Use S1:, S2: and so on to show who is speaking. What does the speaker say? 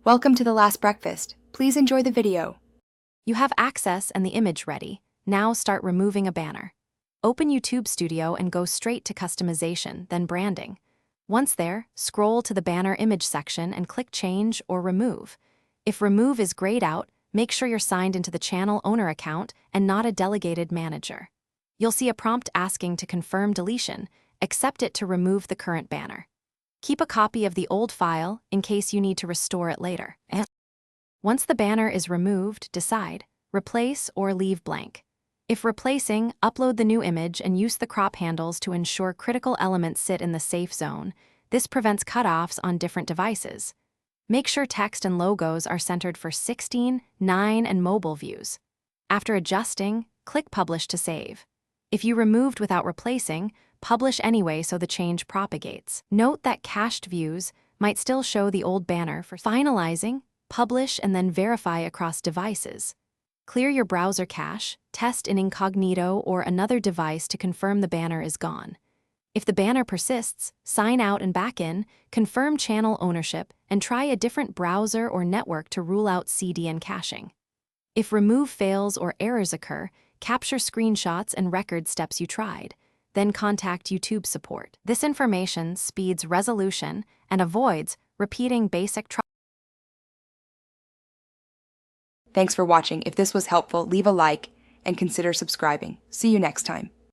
S1: Welcome to The Last Breakfast. Please enjoy the video.
S2: You have access and the image ready. Now start removing a banner. Open YouTube Studio and go straight to customization, then branding. Once there, scroll to the banner image section and click Change or Remove. If Remove is grayed out, make sure you're signed into the channel owner account and not a delegated manager. You'll see a prompt asking to confirm deletion. Accept it to remove the current banner. Keep a copy of the old file in case you need to restore it later. Once the banner is removed, decide, replace or leave blank. If replacing, upload the new image and use the crop handles to ensure critical elements sit in the safe zone. This prevents cutoffs on different devices. Make sure text and logos are centered for 16, 9, and mobile views. After adjusting, click Publish to save. If you removed without replacing, publish anyway so the change propagates. Note that cached views might still show the old banner for finalizing, publish, and then verify across devices. Clear your browser cache, test in incognito or another device to confirm the banner is gone. If the banner persists, sign out and back in, confirm channel ownership, and try a different browser or network to rule out CDN caching. If remove fails or errors occur, capture screenshots and record steps you tried. Then contact YouTube support. This information speeds resolution and avoids repeating basic trouble.
S1: Thanks for watching. If this was helpful, leave a like and consider subscribing. See you next time.